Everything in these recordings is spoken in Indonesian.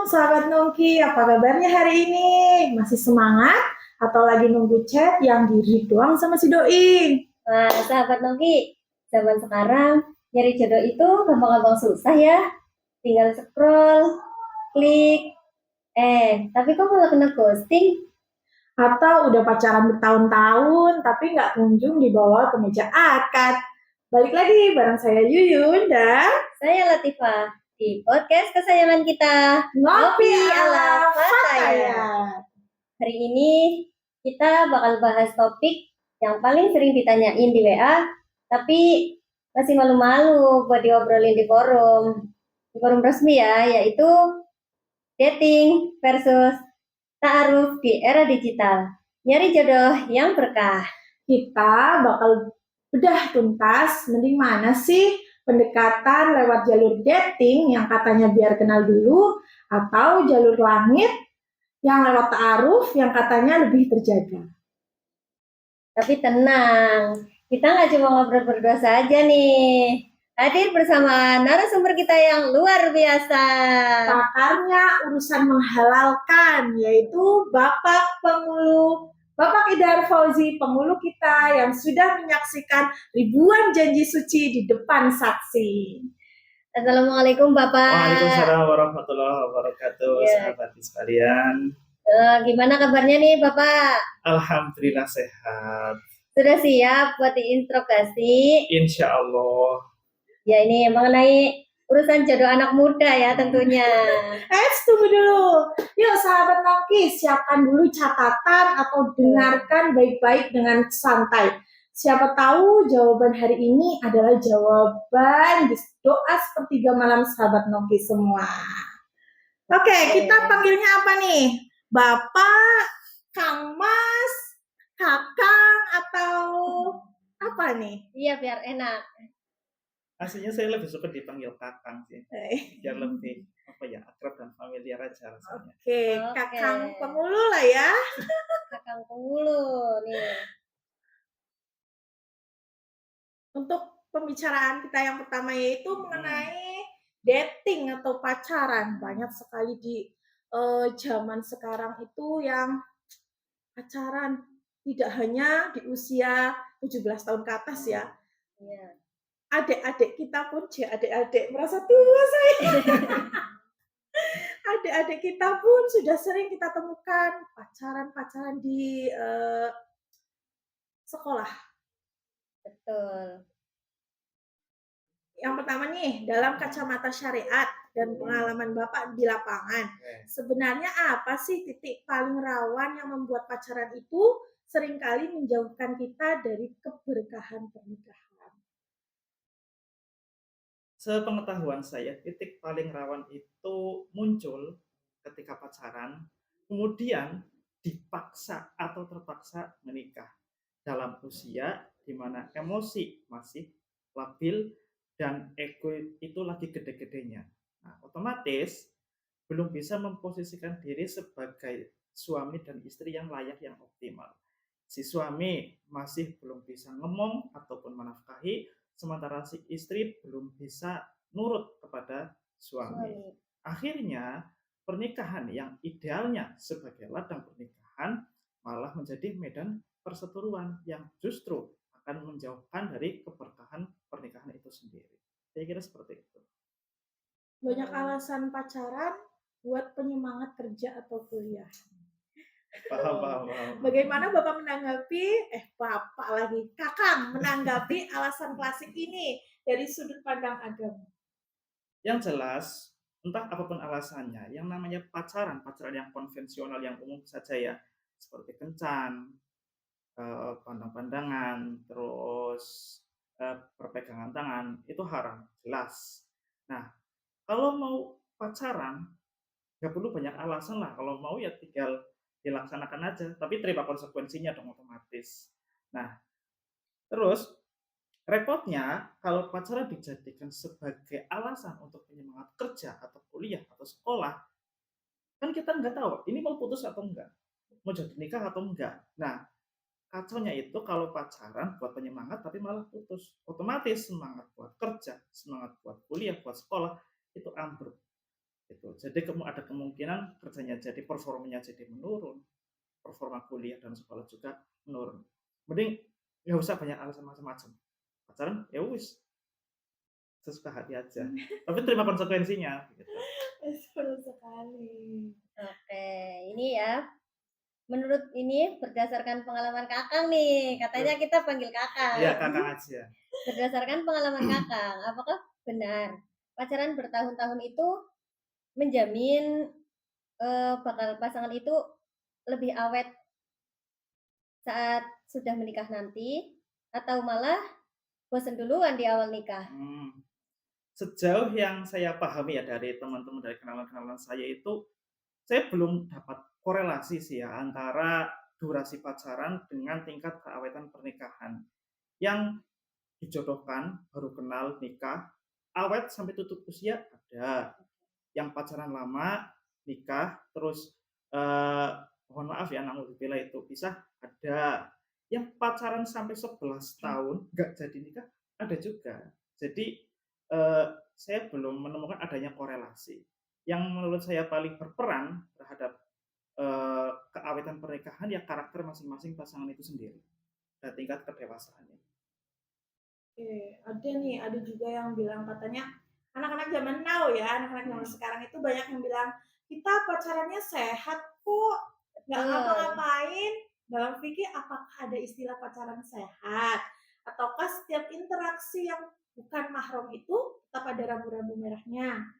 sahabat Nongki, apa kabarnya hari ini? Masih semangat atau lagi nunggu chat yang diri doang sama si Doi? Nah, sahabat Nongki, zaman sekarang nyari jodoh itu gampang-gampang susah ya. Tinggal scroll, klik. Tapi kok malah kena ghosting? Atau udah pacaran bertahun-tahun tapi nggak kunjung dibawa ke meja akad? Balik lagi bareng saya Yuyun dan Saya Latifah di podcast kesayangan kita, Ngopi ala ala Fataya. Fataya. Hari ini kita bakal bahas topik yang paling sering ditanyain di WA, tapi masih malu-malu buat diobrolin di forum resmi ya, yaitu dating versus ta'aruf di era digital. Nyari jodoh yang berkah. Kita bakal bedah tuntas mending mana sih pendekatan lewat jalur dating yang katanya biar kenal dulu atau jalur langit yang lewat ta'aruf yang katanya lebih terjaga. Tapi tenang, kita nggak cuma ngobrol berdua saja nih. Hadir bersama narasumber kita yang luar biasa. Pakarnya urusan menghalalkan, yaitu Bapak Pengulu, Bapak Idhar Fauzi, pengulu kita yang sudah menyaksikan ribuan janji suci di depan saksi. Assalamualaikum Bapak. Waalaikumsalam warahmatullahi wabarakatuh, sahabat sekalian. Gimana kabarnya nih Bapak? Alhamdulillah sehat. Sudah siap buat diinterogasi? Insya Allah. Ya ini mengenai urusan jodoh anak muda ya tentunya. Tunggu dulu. Yuk sahabat Nongki, siapkan dulu catatan atau dengarkan baik-baik dengan santai. Siapa tahu jawaban hari ini adalah jawaban di doa sepertiga malam sahabat Nongki semua. Oke, kita panggilnya apa nih? Bapak, Kang Mas, Kakang, atau apa nih? Iya, biar enak. Aslinya saya lebih suka dipanggil Kakang sih. Biar lebih akrab dan familiar aja rasanya. Oke, Kakang Pengulu lah ya. Kakang Pengulu nih. Untuk pembicaraan kita yang pertama yaitu mengenai dating atau pacaran. Banyak sekali di zaman sekarang itu yang pacaran tidak hanya di usia 17 tahun ke atas ya. Iya. Adik-adik kita pun, adik-adik merasa tua saya. Adik-adik kita pun sudah sering kita temukan pacaran-pacaran di sekolah. Betul. Yang pertama nih, dalam kacamata syariat dan pengalaman Bapak di lapangan, sebenarnya apa sih titik paling rawan yang membuat pacaran itu seringkali menjauhkan kita dari keberkahan pernikahan? Sepengetahuan saya, titik paling rawan itu muncul ketika pacaran, kemudian dipaksa atau terpaksa menikah dalam usia di mana emosi masih labil dan ego itu lagi gede-gedenya. Nah, otomatis belum bisa memposisikan diri sebagai suami dan istri yang layak, yang optimal. Si suami masih belum bisa ngomong ataupun menafkahi, sementara si istri belum bisa nurut kepada suami. Akhirnya pernikahan yang idealnya sebagai ladang pernikahan malah menjadi medan perseteruan yang justru akan menjauhkan dari keberkahan pernikahan itu sendiri. Saya kira seperti itu. Banyak alasan pacaran buat penyemangat kerja atau kuliah. Paham. Bagaimana Bapak menanggapi, Bapak lagi, Kakang menanggapi alasan klasik ini dari sudut pandang agama? Yang jelas, entah apapun alasannya, yang namanya pacaran yang konvensional, yang umum saja ya, seperti kencan, pandang-pandangan, terus perpegangan tangan, itu haram, jelas. Nah, kalau mau pacaran, nggak perlu banyak alasan lah. Kalau mau ya tinggal dilaksanakan aja, tapi terima konsekuensinya dong otomatis. Nah, terus repotnya kalau pacaran dijadikan sebagai alasan untuk penyemangat kerja atau kuliah atau sekolah, kan kita nggak tahu ini mau putus atau enggak, mau jadi nikah atau enggak. Nah, kacaunya itu kalau pacaran buat penyemangat tapi malah putus, otomatis semangat buat kerja, semangat buat kuliah, buat sekolah itu ambruk. Gitu. Jadi ada kemungkinan kerjanya jadi performanya jadi menurun, performa kuliah dan sekolah juga menurun. Mending nggak usah banyak alasan macam-macam. Pacaran ya wis sesuka hati aja. Tapi terima konsekuensinya. Gitu. Seru sekali. Oke, ini ya. Menurut ini berdasarkan pengalaman Kakang nih, katanya kita panggil Kakang. Iya kakak aja. Berdasarkan pengalaman Kakang, apakah benar pacaran bertahun-tahun itu menjamin bakal pasangan itu lebih awet saat sudah menikah nanti, atau malah bosan duluan di awal nikah? Sejauh yang saya pahami ya dari teman-teman dari kenalan-kenalan saya itu, saya belum dapat korelasi sih ya antara durasi pacaran dengan tingkat keawetan pernikahan. Yang dijodohkan baru kenal nikah awet sampai tutup usia ada, yang pacaran lama nikah terus mohon maaf ya naudzubillah itu pisah ada, yang pacaran sampai 11 tahun nggak jadi nikah ada juga. Jadi saya belum menemukan adanya korelasi. Yang menurut saya paling berperan terhadap keawetan pernikahan ya karakter masing-masing pasangan itu sendiri dan tingkat kedewasaannya. Oke, ada juga yang bilang katanya anak-anak zaman now ya, anak-anak zaman sekarang itu banyak yang bilang kita pacarannya sehat kok, nggak ngapa-ngapain. Dalam fikih apakah ada istilah pacaran sehat? Ataukah setiap interaksi yang bukan mahram itu tetap ada rambu-rambu merahnya?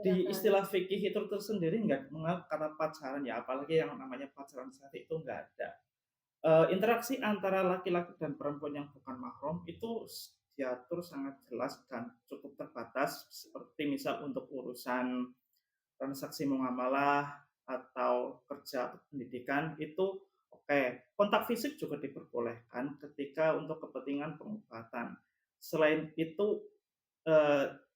Di istilah fikih itu tersendiri nggak mengenal kata pacaran ya, apalagi yang namanya pacaran sehat itu nggak ada. Interaksi antara laki-laki dan perempuan yang bukan mahram itu diatur sangat jelas dan cukup terbatas, seperti misal untuk urusan transaksi muamalah atau kerja atau pendidikan itu oke. Kontak fisik juga diperbolehkan ketika untuk kepentingan pengobatan. Selain itu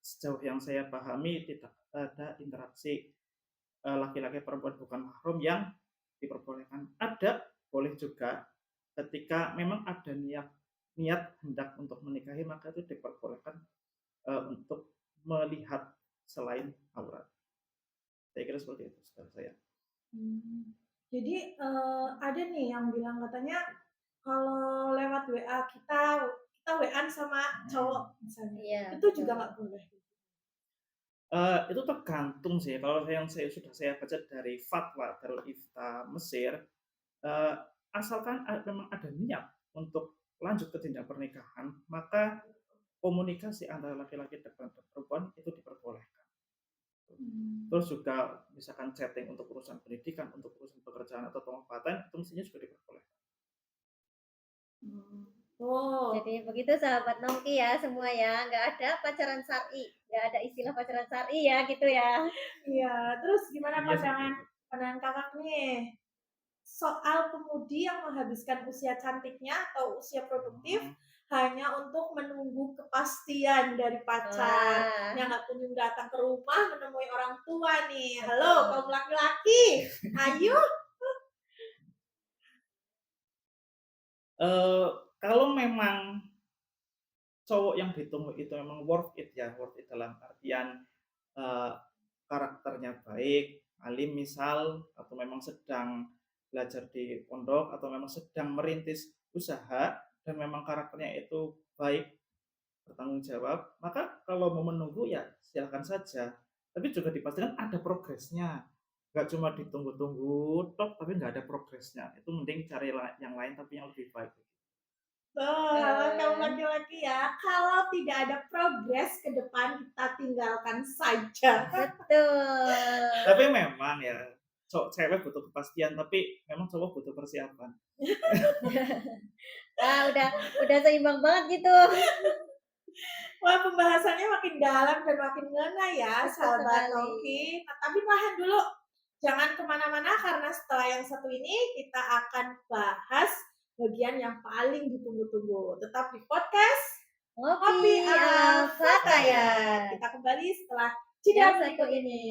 sejauh yang saya pahami tidak ada interaksi laki-laki perempuan bukan mahram yang diperbolehkan. Ada boleh juga ketika memang ada niat hendak untuk menikahi, maka itu diperbolehkan untuk melihat selain aurat. Saya kira seperti itu saudara saya. Jadi ada nih yang bilang katanya kalau lewat WA kita WA sama cowok misalnya, itu juga nggak boleh. Itu tergantung sih. Kalau yang sudah saya baca dari fatwa Darul Ifta Mesir, asalkan memang ada niat untuk lanjut ke jenjang pernikahan, maka komunikasi antara laki-laki dan perempuan itu diperbolehkan. Terus juga misalkan chatting untuk urusan pendidikan, untuk urusan pekerjaan atau pengobatan, itu mestinya juga diperbolehkan. Jadi begitu sahabat Nongki ya semua ya, nggak ada pacaran syar'i, nggak ada istilah pacaran syar'i ya gitu ya. Iya, terus gimana pandangan kakak nih soal pemudi yang menghabiskan usia cantiknya atau usia produktif hanya untuk menunggu kepastian dari pacar, yang nggak kunjung datang ke rumah menemui orang tua nih. Halo kaum laki-laki, ayo. Kalau memang cowok yang ditunggu itu memang worth it dalam artian karakternya baik, alim misal, atau memang sedang belajar di pondok, atau memang sedang merintis usaha dan memang karakternya itu baik, bertanggung jawab, maka kalau mau menunggu ya silakan saja. Tapi juga dipastikan ada progresnya. Nggak cuma ditunggu-tunggu tok tapi nggak ada progresnya. Itu mending cari yang lain tapi yang lebih baik. Kamu laki-laki ya, kalau tidak ada progres ke depan kita tinggalkan saja. Betul. Tapi memang ya cewek butuh kepastian, tapi memang cowok butuh persiapan. Nah, udah seimbang banget gitu. Wah, pembahasannya makin dalam dan makin ngena ya, sahabat Nongki. Tapi tahan dulu, jangan kemana-mana karena setelah yang satu ini kita akan bahas bagian yang paling ditunggu-tunggu. Tetap di podcast Ngopi ala Fatayat. Kita kembali setelah jeda satu ini.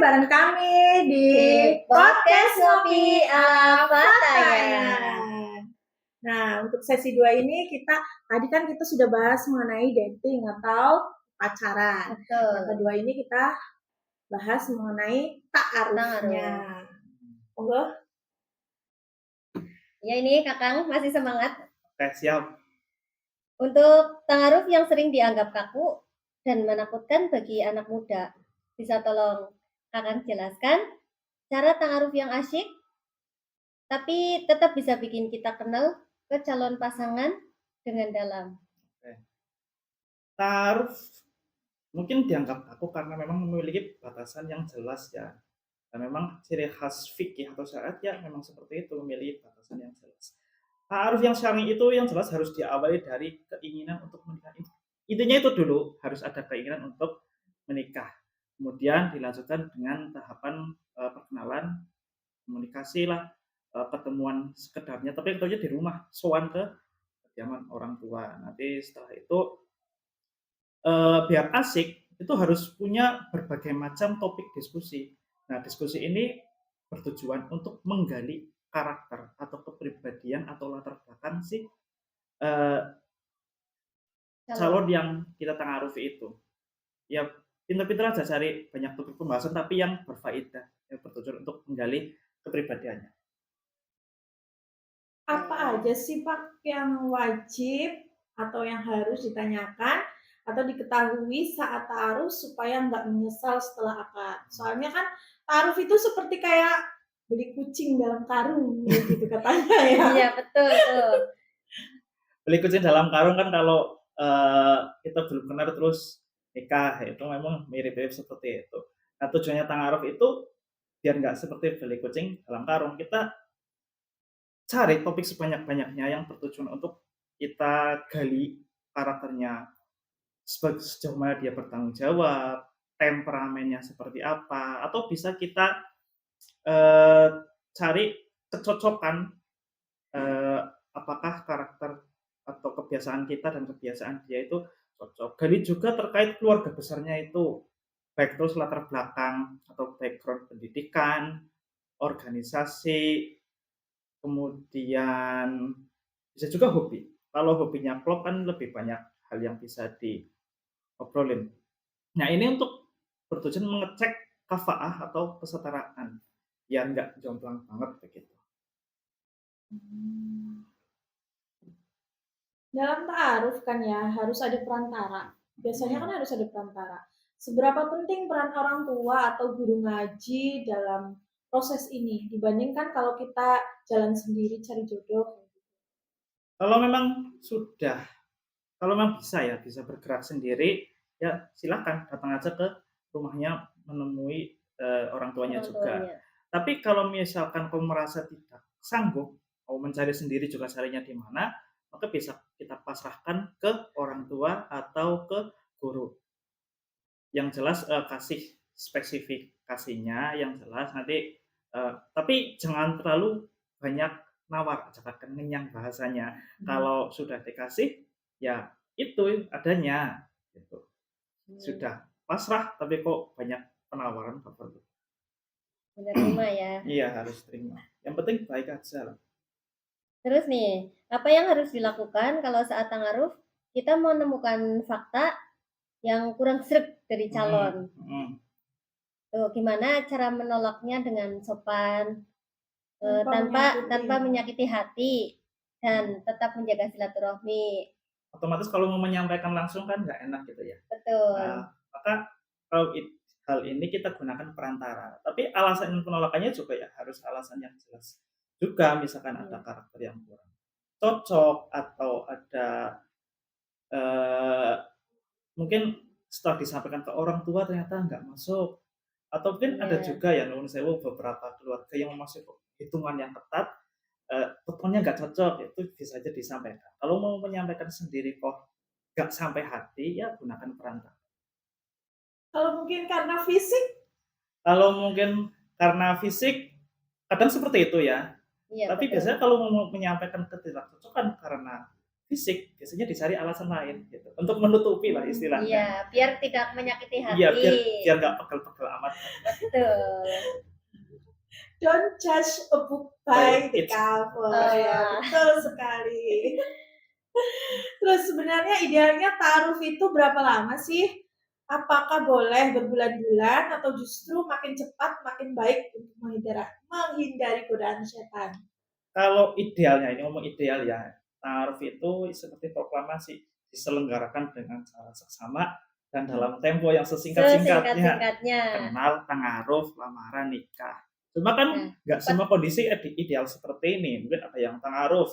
bareng kami di Podcast Ngopi ala Fataya. Nah, untuk sesi 2 ini tadi kan kita sudah bahas mengenai dating atau pacaran. Betul. Yang kedua ini kita bahas mengenai ta'arufnya. Monggo. Ya ini Kakang masih semangat. Oke, siap. Untuk ta'aruf yang sering dianggap kaku dan menakutkan bagi anak muda, bisa tolong Kakang jelaskan cara ta'aruf yang asyik, tapi tetap bisa bikin kita kenal ke calon pasangan dengan dalam. Ta'aruf mungkin dianggap kaku karena memang memiliki batasan yang jelas ya. Dan memang ciri khas fikih atau syariat ya memang seperti itu, memiliki batasan yang jelas. Ta'aruf yang syar'i itu yang jelas harus diawali dari keinginan untuk menikah. Intinya itu dulu, harus ada keinginan untuk menikah. Kemudian dilanjutkan dengan tahapan perkenalan, komunikasi lah, ketemuan sekedarnya, tapi ketemunya di rumah, sowan ke kediaman orang tua. Nanti setelah itu biar asik, itu harus punya berbagai macam topik diskusi. Nah, diskusi ini bertujuan untuk menggali karakter atau kepribadian atau latar belakang si calon yang kita ta'arufi itu. Ya, pintar-pintar aja cari banyak topik pembahasan tapi yang berfaedah, yang bertujuan untuk menggali kepribadiannya. Apa aja sih Pak yang wajib atau yang harus ditanyakan atau diketahui saat ta'aruf supaya nggak menyesal setelah akad? Soalnya kan ta'aruf itu seperti kayak beli kucing dalam karung gitu katanya ya. Iya betul tuh. Beli kucing dalam karung kan kalau kita belum kenal terus nikah, itu memang mirip-mirip seperti itu. Nah, tujuannya ta'aruf itu biar nggak seperti beli kucing dalam karung, kita cari topik sebanyak-banyaknya yang bertujuan untuk kita gali karakternya, sejauh mana dia bertanggung jawab, temperamennya seperti apa, atau bisa kita cari kecocokan apakah karakter atau kebiasaan kita dan kebiasaan dia itu cocok. Gali juga terkait keluarga besarnya itu, baik terus latar belakang atau background pendidikan, organisasi, kemudian bisa juga hobi. Kalau hobinya klop kan lebih banyak hal yang bisa diobrolin. Nah, ini untuk bertujuan mengecek kafaah atau kesetaraan, ya nggak jomplang banget begitu. Dalam ta'aruf kan ya harus ada perantara. Biasanya kan harus ada perantara. Seberapa penting peran orang tua atau guru ngaji dalam proses ini dibandingkan kalau kita jalan sendiri cari jodoh? Kalau memang bisa bergerak sendiri, ya silakan datang aja ke rumahnya menemui orang tuanya juga. Tapi kalau misalkan kamu merasa tidak sanggup, mau mencari sendiri juga carinya di mana, maka bisa kita pasrahkan ke orang tua atau ke guru. Yang jelas kasih spesifikasinya yang jelas nanti, tapi jangan terlalu banyak nawar, jangan kenyang bahasanya. Kalau sudah dikasih, ya itu adanya, gitu. Sudah pasrah tapi kok banyak penawaran perlu. Menerima ya. Iya, harus terima. Yang penting baik aja lah. Terus nih, apa yang harus dilakukan kalau saat ta'aruf kita menemukan fakta yang kurang sreg dari calon? Tuh, gimana cara menolaknya dengan sopan, tanpa menyakiti hati dan tetap menjaga silaturahmi. Otomatis kalau mau menyampaikan langsung kan nggak enak gitu ya. Betul. Maka kalau hal ini kita gunakan perantara. Tapi alasan penolakannya juga ya harus alasan yang jelas. Juga misalkan ada karakter yang kurang cocok atau ada mungkin setelah disampaikan ke orang tua ternyata nggak masuk. Atau mungkin ada juga ya nuwun sewu beberapa keluarga yang masuk hitungan yang ketat, tokonya nggak cocok, itu bisa aja disampaikan. Kalau mau menyampaikan sendiri kok nggak sampai hati, ya gunakan perantara. Kalau mungkin karena fisik? Kalau mungkin karena fisik, kadang seperti itu ya. Iya, tapi betul. biasanya kalau mau menyampaikan ketidakcocokan karena fisik, biasanya dicari alasan lain gitu untuk menutupi lah istilahnya. Iya, biar tidak menyakiti hati. Iya, biar nggak pegel-pegel amat. Betul. Don't judge a book by the It's- cover. Oh. Ya, betul sekali. Terus sebenarnya idealnya ta'aruf itu berapa lama sih? Apakah boleh berbulan-bulan atau justru makin cepat makin baik untuk menghindari godaan setan? Kalau idealnya, ini ngomong ideal ya, ta'aruf itu seperti proklamasi, diselenggarakan dengan cara seksama dan dalam tempo yang sesingkat-singkatnya. Sesingkat-singkatnya. Kenal, ta'aruf, lamaran, nikah. Cuma kan nggak semua kondisi ideal seperti ini. Mungkin ada yang ta'aruf,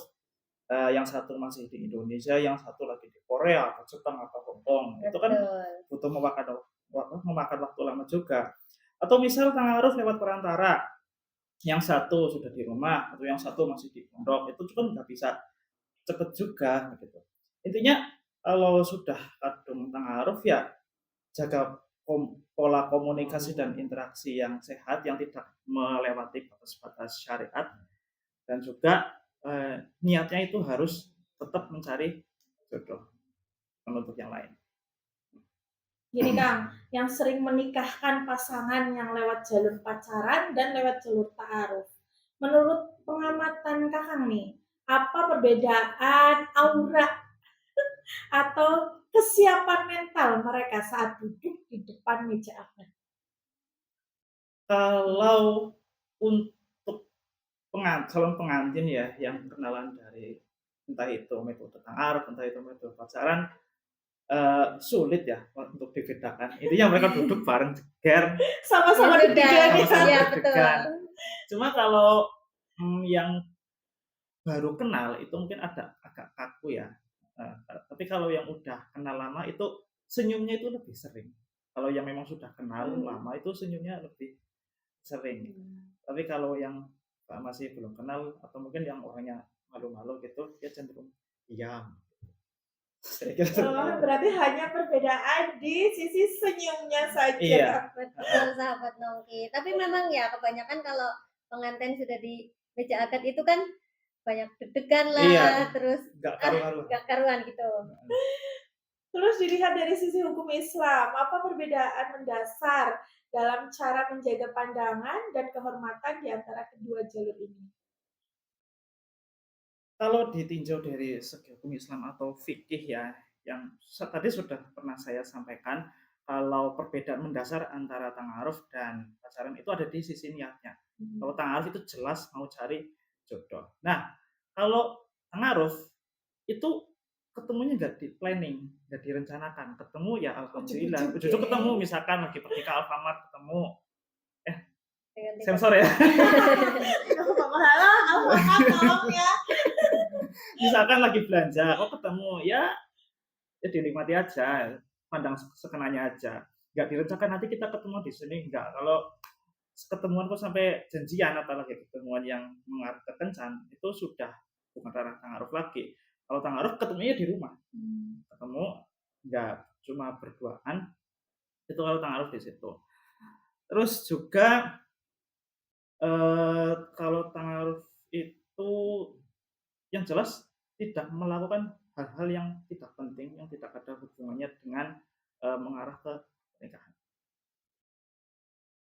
yang satu masih di Indonesia, yang satu lagi di Korea, atau Jepang, atau Hongkong. Itu kan butuh memakan waktu lama juga. Atau misal ta'aruf lewat perantara, yang satu sudah di rumah atau yang satu masih di pondok, itu kan nggak bisa cepet juga gitu. Intinya kalau sudah kadung ta'aruf ya jaga pola komunikasi dan interaksi yang sehat, yang tidak melewati batas-batas syariat, dan juga niatnya itu harus tetap mencari jodoh untuk yang lain. Gini Kang, yang sering menikahkan pasangan yang lewat jalur pacaran dan lewat jalur ta'aruf. Menurut pengamatan Kakang nih, apa perbedaan aura atau kesiapan mental mereka saat duduk di depan meja akad? Kalau untuk calon pengantin ya yang kenalan dari entah itu metode ta'aruf, entah itu metode pacaran, sulit ya untuk dibedakan. Intinya mereka duduk bareng jeger, Sama-sama Ya sudah. deg-degan ya. sama-sama Iya, deg-degan. betul. Cuma kalau yang baru kenal itu mungkin agak kaku ya. Tapi kalau yang udah kenal lama itu senyumnya itu lebih sering. Kalau yang memang sudah kenal lama itu senyumnya lebih sering. Tapi kalau yang masih belum kenal atau mungkin yang orangnya malu-malu gitu, dia cenderung diam. Saya kira seperti Oh, itu. berarti hanya perbedaan di sisi senyumnya saja. Iya. Betul, sahabat Nongki. Tapi memang ya kebanyakan kalau pengantin sudah di meja akad itu kan banyak deg-degan lah, Iya. terus Nggak karu-karuan. gak karuan gitu. Terus dilihat dari sisi hukum Islam, apa perbedaan mendasar dalam cara menjaga pandangan dan kehormatan di antara kedua jalur ini? Kalau ditinjau dari segi hukum Islam atau fikih ya, yang tadi sudah pernah saya sampaikan, kalau perbedaan mendasar antara ta'aruf dan pacaran itu ada di sisi niatnya. Kalau ta'aruf itu jelas mau cari jodoh. Nah, kalau ta'aruf itu ketemunya nggak di planning, nggak direncanakan. Ketemu ya alhamdulillah. Ujuk-ujuk Ujuk ya. ketemu, misalkan lagi pergi ke Alfamart ketemu. Dengan tiba- Sensor ya. Tolong ya. Misalkan lagi belanja, kok ketemu ya dinikmati aja, pandang sekenanya aja, nggak direncanakan nanti kita ketemu di sini, nggak. Kalau ketemuan kok sampai janjian, apalagi ketemuan yang mengarah ke kencan, itu sudah bukan ranah ta'aruf lagi. Kalau ta'aruf ketemunya di rumah, ketemu nggak cuma berduaan, itu kalau ta'aruf di situ. Terus juga kalau ta'aruf itu yang jelas tidak melakukan hal-hal yang tidak penting, yang tidak ada hubungannya dengan mengarah ke pernikahan.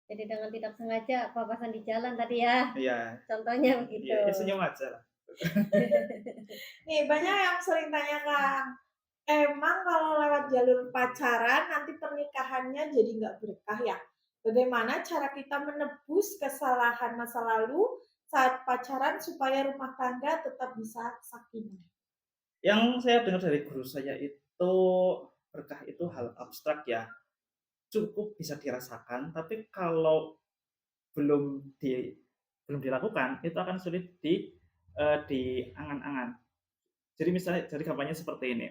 Jadi dengan tidak sengaja papasan di jalan tadi ya, Iya, contohnya begitu. iya, senyum aja lah. Nih, banyak yang sering tanya Kang, emang kalau lewat jalur pacaran nanti pernikahannya jadi nggak berkah ya? Bagaimana cara kita menebus kesalahan masa lalu saat pacaran supaya rumah tangga tetap bisa sakinah? Yang saya dengar dari guru saya itu berkah itu hal abstrak ya, cukup bisa dirasakan, tapi kalau belum dilakukan itu akan sulit di angan-angan. Jadi misalnya, jadi gampangnya seperti ini,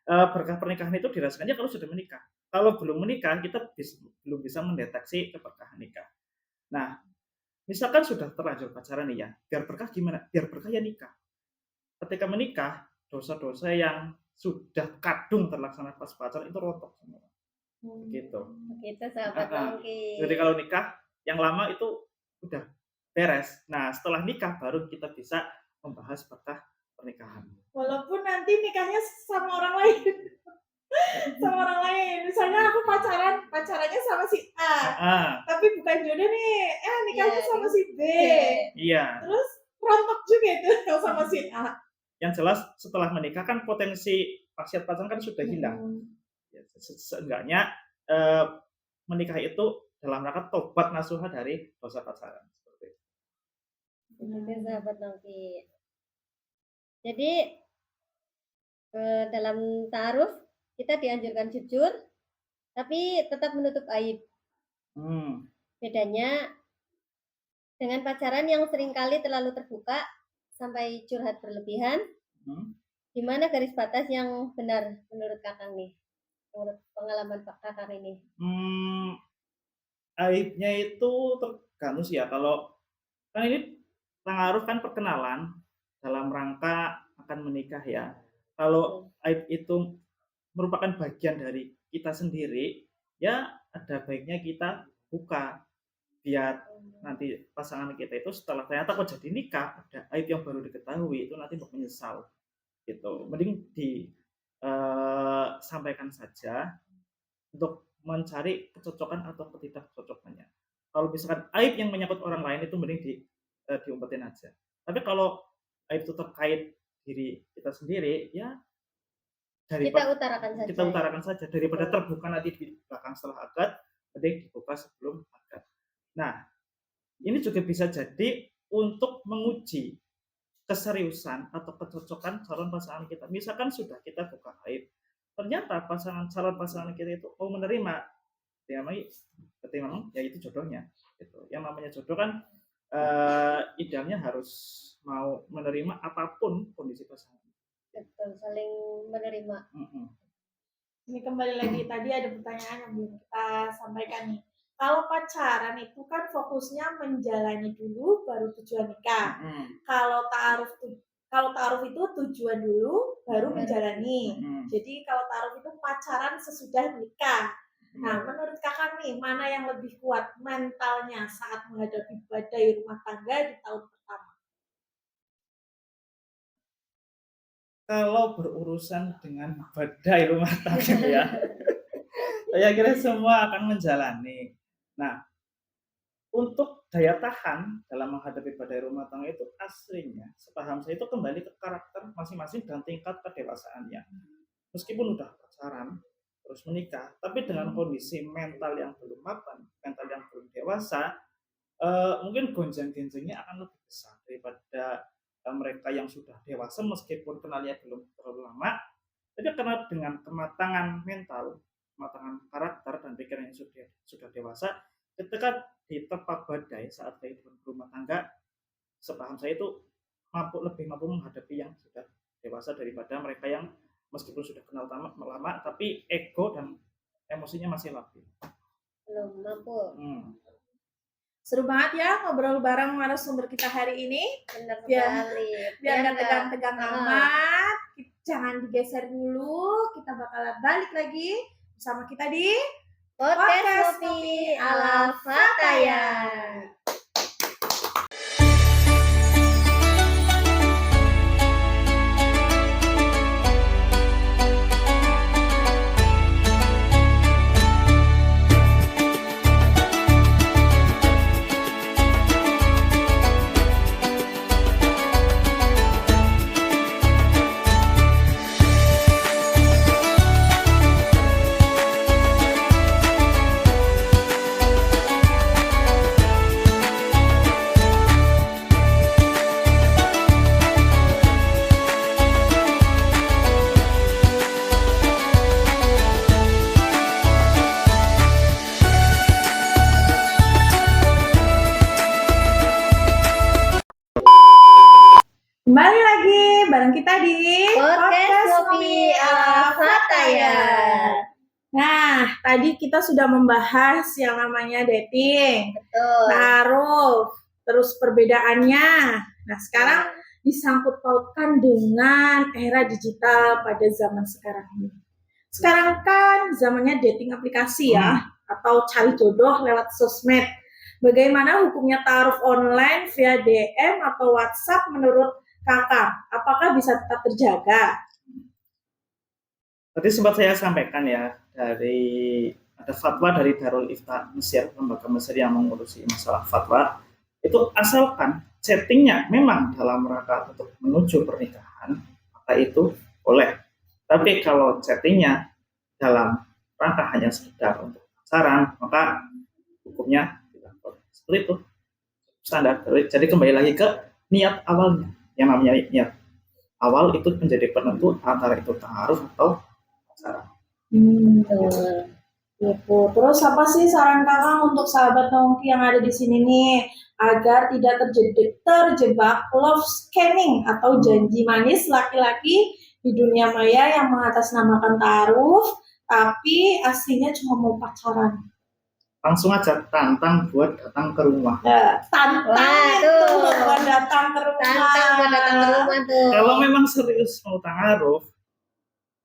berkah pernikahan itu dirasakannya kalau sudah menikah. Kalau belum menikah kita belum bisa mendeteksi keberkahan nikah. Nah, misalkan sudah terlanjur pacaran nih ya, biar berkah gimana? Biar berkah ya nikah. Ketika menikah, dosa-dosa yang sudah kadung terlaksana pas pacaran itu rontok semua. Gitu. Begitu sahabat Nongki. Jadi kalau nikah yang lama itu udah beres. Nah, setelah nikah baru kita bisa membahas berkah pernikahan. Walaupun nanti nikahnya sama orang lain. Sama orang lain. Misalnya aku pacarannya sama si A, Ah, tapi bukan jodoh nih. Nikahnya Iya, sama si B. iya. Terus rontok juga itu kalau sama si A. Yang jelas setelah menikah kan potensi maksiat pacaran kan sudah hilang. Ya, seenggaknya menikah itu dalam rangka tobat nasuha dari dosa pacaran. Seperti itu. Oke, sahabat Nongki. Jadi dalam ta'aruf kita dianjurkan jujur, tapi tetap menutup aib. Bedanya dengan pacaran yang seringkali terlalu terbuka sampai curhat berlebihan, di mana garis batas yang benar menurut Kakang nih? Menurut pengalaman Kakang ini? Aibnya itu tergantung sih ya. Kalau kan ini ta'aruf kan perkenalan dalam rangka akan menikah ya. Kalau aib itu merupakan bagian dari kita sendiri, ya ada baiknya kita buka biar nanti pasangan kita itu setelah ternyata kok jadi nikah ada aib yang baru diketahui itu nanti menyesal gitu. Mending disampaikan saja untuk mencari kecocokan atau ketidakcocokannya. Kalau misalkan aib yang menyangkut orang lain itu mending diumpetin aja. Tapi kalau aib itu terkait diri kita sendiri, ya Kita utarakan saja. Daripada terbuka nanti di belakang setelah akad, mending dibuka sebelum akad. Nah, ini juga bisa jadi untuk menguji keseriusan atau kecocokan calon pasangan kita. Misalkan sudah kita buka aib, ternyata calon pasangan kita itu mau menerima, berarti memang ya itu jodohnya. Gitu. Yang namanya jodoh kan idealnya harus mau menerima apapun kondisi pasangan. Betul, saling menerima. Ini kembali lagi tadi ada pertanyaan yang belum kita sampaikan nih. Kalau pacaran itu kan fokusnya menjalani dulu baru tujuan nikah. Kalau ta'aruf itu tujuan dulu baru menjalani. Jadi kalau ta'aruf itu pacaran sesudah nikah. Nah, menurut Kakak nih, mana yang lebih kuat mentalnya saat menghadapi badai rumah tangga di tahun pertama? Kalau berurusan dengan badai rumah tangga ya, saya kira semua akan menjalani. Nah, untuk daya tahan dalam menghadapi badai rumah tangga itu aslinya, sepaham saya itu kembali ke karakter masing-masing dan tingkat kedewasaannya. Meskipun udah pacaran, terus menikah, tapi dengan kondisi mental yang belum mapan, mental yang belum dewasa, mungkin gonjang-ganjingnya akan lebih besar daripada mereka yang sudah dewasa meskipun kenalnya belum terlalu lama, tapi karena dengan kematangan mental, kematangan karakter dan pikiran yang sudah dewasa, ketika diterpa badai saat kehidupan berumah tangga, sepaham saya itu lebih mampu menghadapi yang sudah dewasa daripada mereka yang meskipun sudah kenal lama tapi ego dan emosinya masih labil. Belum mampu. Seru banget ya ngobrol bareng narasumber kita hari ini. Benar sekali. Biar nggak tegang-tegang amat. Jangan digeser dulu. Kita bakal balik lagi bersama kita di Podcast Kopi ala Fataya. Kembali lagi bareng kita di Podcast Kopi ala Fataya. Nah, tadi kita sudah membahas yang namanya dating, Betul. ta'aruf, terus perbedaannya. Nah, sekarang disangkut pautkan dengan era digital pada zaman sekarang ini. Sekarang kan zamannya dating aplikasi ya, atau cari jodoh lewat sosmed. Bagaimana hukumnya ta'aruf online via DM atau WhatsApp menurut Kakak, apakah bisa tetap terjaga? Tadi sempat saya sampaikan ya, dari ada fatwa dari Darul Ifta Mesir, lembaga Mesir yang mengurusi masalah fatwa, itu asalkan settingnya memang dalam rangka untuk menuju pernikahan, maka itu boleh. Tapi kalau settingnya dalam rangka hanya sekedar untuk pacaran, maka hukumnya tidak boleh. Seperti itu standar. Jadi kembali lagi ke niat awalnya. Yang namanya niat awal itu menjadi penentu antara itu taaruf atau pacaran. Betul. Gitu. Terus apa sih saran kakak untuk sahabat nongki yang ada di sini nih agar tidak terjebak love scamming atau janji manis laki-laki di dunia maya yang mengatasnamakan taruh tapi aslinya cuma mau pacaran. Langsung aja tantang buat datang ke rumah. Tantang Wah, itu tuh. buat datang ke rumah. Tantang buat datang ke rumah tuh. Kalau memang serius mau ta'aruf,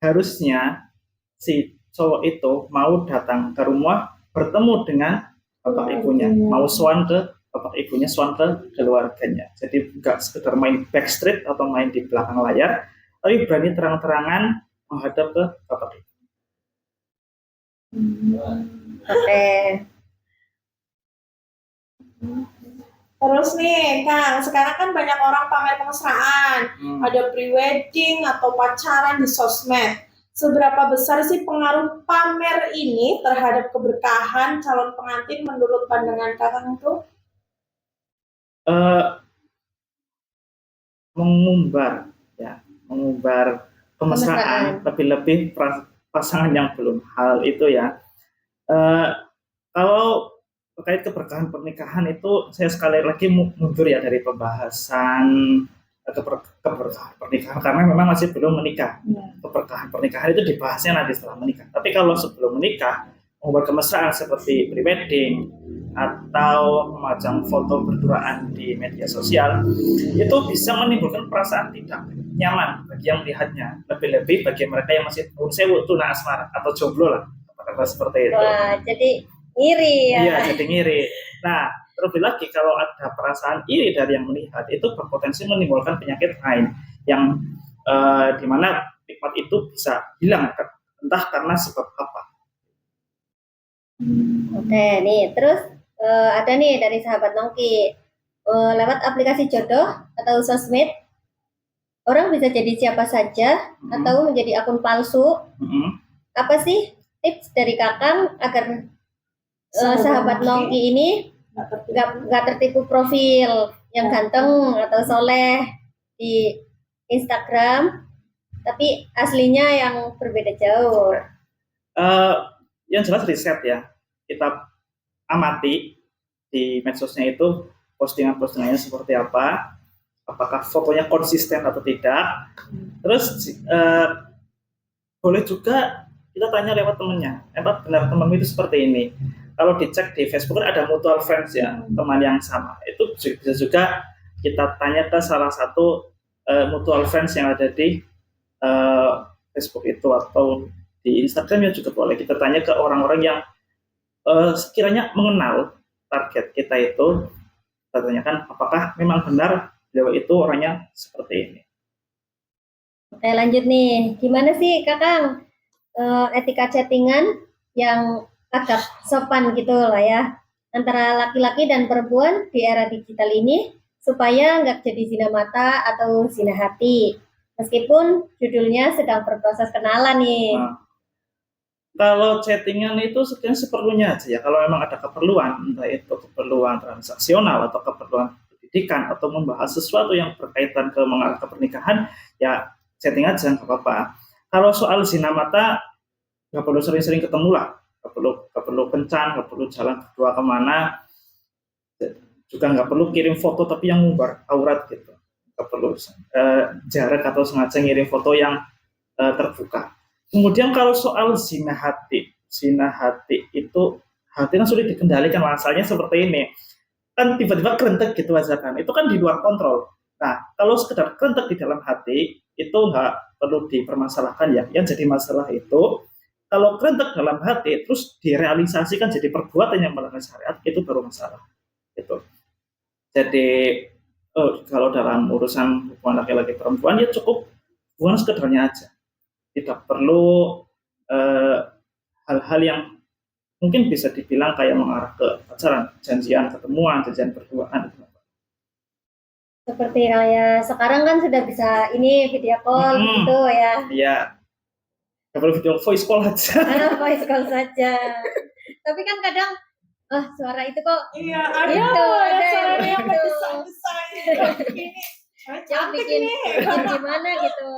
harusnya si cowok itu mau datang ke rumah bertemu dengan bapak ibunya, mau swan ke bapak ibunya, swan ke keluarganya. Jadi nggak sekedar main backstreet atau main di belakang layar, tapi berani terang-terangan menghadap ke bapak ibu. Oke. Terus nih Kang, sekarang kan banyak orang pamer kemesraan, ada pre-wedding atau pacaran di sosmed. Seberapa besar sih pengaruh pamer ini terhadap keberkahan calon pengantin menurut pandangan Kakang itu? Mengumbar kemesraan, lebih-lebih pasangan yang belum hal itu ya. Kalau terkait keberkahan pernikahan itu saya sekali lagi mundur ya dari pembahasan keberkahan pernikahan karena memang masih belum menikah. Keberkahan pernikahan itu dibahasnya nanti setelah menikah. Tapi kalau sebelum menikah, membuat kemesraan seperti pre-wedding atau memajang foto berduaan di media sosial itu bisa menimbulkan perasaan tidak nyaman bagi yang melihatnya, lebih-lebih bagi mereka yang masih sewu tuna asmara atau jomblo lah, kata seperti itu. Wah, jadi ngiri ya. Iya, jadi ngiri. Nah, terlebih lagi kalau ada perasaan iri dari yang melihat, itu berpotensi menimbulkan penyakit lain yang dimana nikmat itu bisa hilang, entah karena sebab apa. Oke, nih terus ada nih dari sahabat Nongki, lewat aplikasi jodoh atau sosmed, orang bisa jadi siapa saja atau menjadi akun palsu. Apa sih tips dari Kakang agar sahabat Nongki ini nggak tertipu profil yang ganteng atau soleh di Instagram, tapi aslinya yang berbeda jauh? Yang jelas riset ya, kita amati di medsosnya itu postingan-postingannya seperti apa, apakah fotonya konsisten atau tidak. Terus boleh juga kita tanya lewat temennya, benar temanmu itu seperti ini. Kalau dicek di Facebook kan ada mutual friends ya, teman yang sama. Itu bisa juga kita tanya ke salah satu mutual friends yang ada di Facebook itu, atau di Instagram juga boleh. Kita tanya ke orang-orang yang sekiranya mengenal target kita itu. Kita tanyakan apakah memang benar beliau itu orangnya seperti ini. Oke, lanjut nih. Gimana sih Kakang etika chattingan yang agak sopan gitu lah ya antara laki-laki dan perempuan di era digital ini supaya nggak jadi zina mata atau zina hati, meskipun judulnya sedang berproses kenalan nih. Kalau chattingan itu sebenarnya seperlunya aja ya. Kalau memang ada keperluan, entah itu keperluan transaksional atau keperluan pendidikan atau membahas sesuatu yang berkaitan ke mengarah ke pernikahan, ya chatting aja nggak apa-apa. Kalau soal zina mata nggak perlu sering-sering ketemu lah, nggak perlu kencan, nggak perlu jalan berdua kemana, juga nggak perlu kirim foto tapi yang ngumbar aurat gitu, nggak perlu jarak atau sengaja ngirim foto yang terbuka. Kemudian kalau soal zina hati itu hati kan sulit dikendalikan, masalahnya seperti ini kan tiba-tiba kerentek gitu aja kan, itu kan di luar kontrol. Nah kalau sekedar kerentek di dalam hati itu nggak perlu dipermasalahkan ya. Yang jadi masalah itu kalau kerentek dalam hati terus direalisasikan jadi perbuatan yang melanggar syariat, itu baru masalah gitu. Jadi kalau dalam urusan hubungan laki-laki perempuan ya cukup hubungan sekedarnya aja, tidak perlu hal-hal yang mungkin bisa dibilang kayak mengarah ke pacaran, janjian ketemuan, janjian berduaan. Seperti kayak sekarang kan sudah bisa ini video call gitu ya. Iya, nggak perlu video voice call aja. Voice call saja. Tapi kan kadang suara itu kok Iya, ada gitu, ada suaranya yang yang gitu. besar-besar ini. Yang bikin gimana gitu.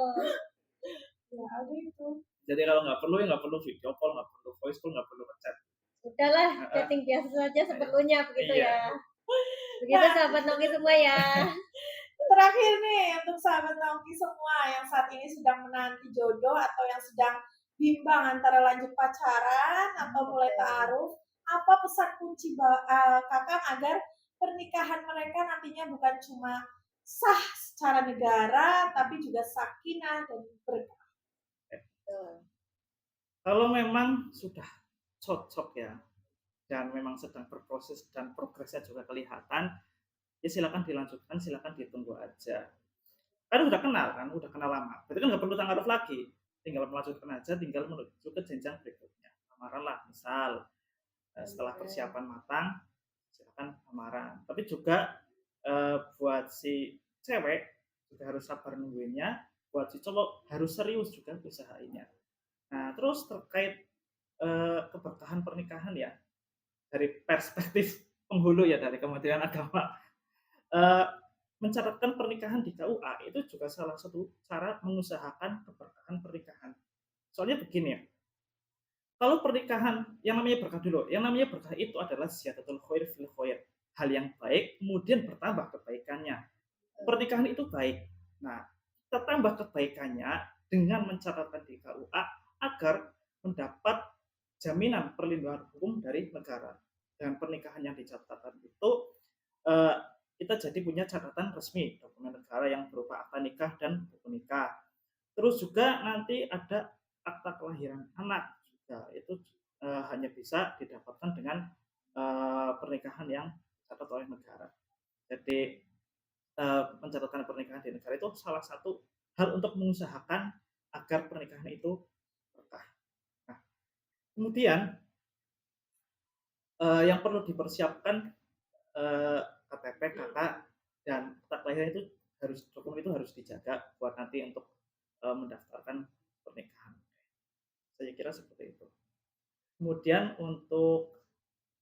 Ya, ada itu. Jadi kalau nggak perlu ya nggak perlu video call, nggak perlu voice call, nggak perlu chat. Udahlah, chatting biasa saja seperlunya begitu Iya. ya. Begitu sahabat Nongki semua ya. Terakhir nih untuk sahabat Nongki semua yang saat ini sedang menanti jodoh atau yang sedang bimbang antara lanjut pacaran atau mulai ta'aruf, apa pesan kunci Kakang agar pernikahan mereka nantinya bukan cuma sah secara negara tapi juga sakinah dan berkah. Kalau memang sudah cocok ya dan memang sedang berproses dan progresnya juga kelihatan, ya silakan dilanjutkan, silakan ditunggu aja. Kan udah kenal lama. Berarti kan nggak perlu ta'aruf lagi, tinggal melanjutkan aja, tinggal menuju ke jenjang berikutnya. Lamaran lah, misal setelah persiapan matang, silakan lamaran. Tapi juga buat si cewek juga harus sabar nungguinnya, buat si cowok harus serius juga usahainnya. Nah, terus terkait keberkahan pernikahan ya, dari perspektif penghulu ya, dari Kementerian Agama, mencatatkan pernikahan di KUA itu juga salah satu cara mengusahakan keberkahan pernikahan. Soalnya begini ya, kalau pernikahan yang namanya berkah dulu, yang namanya berkah itu adalah ziyadatul khair fil khair, hal yang baik kemudian bertambah kebaikannya. Pernikahan itu baik. Nah, kita tambah kebaikannya dengan mencatatkan di KUA agar mendapat jaminan perlindungan hukum dari negara. Dengan pernikahan yang dicatatkan itu kita jadi punya catatan resmi dokumen negara yang berupa akta nikah dan buku nikah. Terus juga nanti ada akta kelahiran anak juga, itu hanya bisa didapatkan dengan pernikahan yang dicatat oleh negara. Jadi mencatatkan pernikahan di negara itu salah satu hal untuk mengusahakan agar pernikahan itu berkah. Nah, kemudian yang perlu dipersiapkan KTP, KK, dan akta kelahiran itu dokumen itu harus dijaga buat nanti untuk mendaftarkan pernikahan. Saya kira seperti itu. Kemudian untuk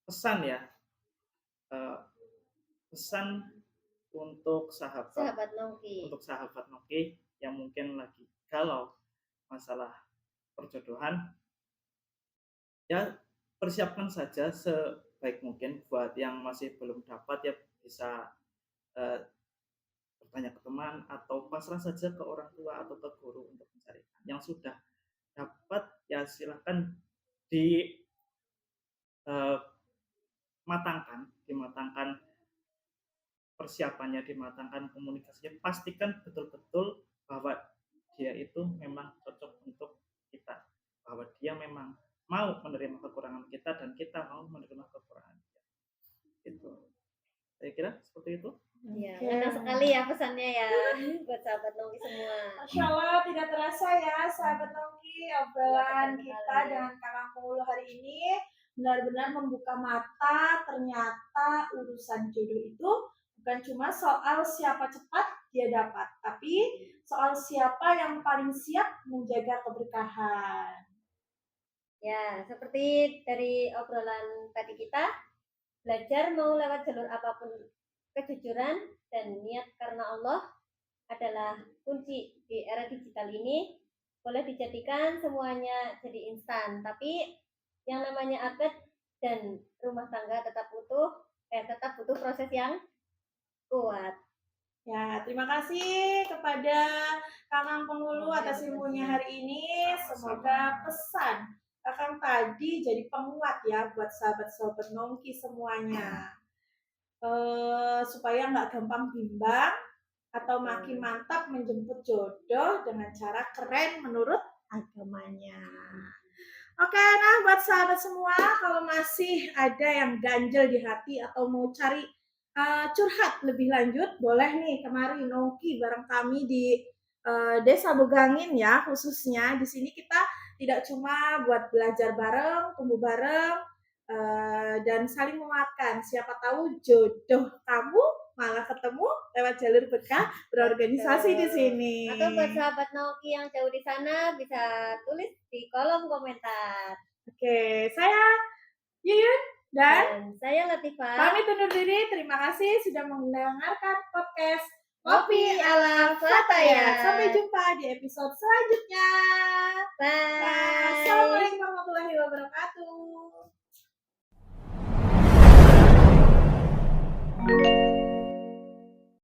pesan ya, pesan untuk sahabat Nongki yang mungkin lagi galau masalah perjodohan, ya persiapkan saja sebaik mungkin. Buat yang masih belum dapat ya bisa bertanya ke teman atau pasrah saja ke orang tua atau ke guru untuk mencarikan. Yang sudah dapat ya silahkan dimatangkan persiapannya, dimatangkan komunikasinya, pastikan betul-betul bahwa dia itu memang cocok untuk kita, bahwa dia memang mau menerima kekurangan kita dan kita mau menerima kekurangan dia. Itu saya kira seperti itu. Iya, enak sekali ya pesannya ya buat sahabat Nongki semua. Masya Allah, tidak terasa ya sahabat Nongki, obrolan kita dengan Kakang Penghulu hari ini benar-benar membuka mata. Ternyata urusan jodoh itu bukan cuma soal siapa cepat dia dapat, tapi soal siapa yang paling siap menjaga keberkahan. Ya, seperti dari obrolan tadi kita, belajar mau lewat jalur apapun, kejujuran dan niat karena Allah adalah kunci di era digital ini. Boleh dijadikan semuanya jadi instan, tapi yang namanya akad dan rumah tangga tetap butuh proses yang kuat. Ya, terima kasih kepada Kakang Penghulu atas ilmunya hari ini. Semoga pesan Kakang tadi jadi penguat ya buat sahabat-sahabat Nongki semuanya. Supaya nggak gampang bimbang atau makin mantap menjemput jodoh dengan cara keren menurut agamanya. Oke, nah buat sahabat semua, kalau masih ada yang ganjel di hati atau mau cari curhat lebih lanjut, boleh nih kemari nongki bareng kami di Desa Begangin ya khususnya. Di sini kita tidak cuma buat belajar bareng, tumbuh bareng, dan saling menguatkan. Siapa tahu jodoh kamu malah ketemu lewat jalur berkah berorganisasi di sini. Atau buat sahabat Naoki yang jauh di sana bisa tulis di kolom komentar. Oke, saya Yuyun dan saya Latifah. pamit undur diri. Terima kasih sudah mendengarkan podcast Ngopi ala Fataya. Fataya. Sampai jumpa di episode selanjutnya. Bye. Assalamualaikum warahmatullahi wabarakatuh.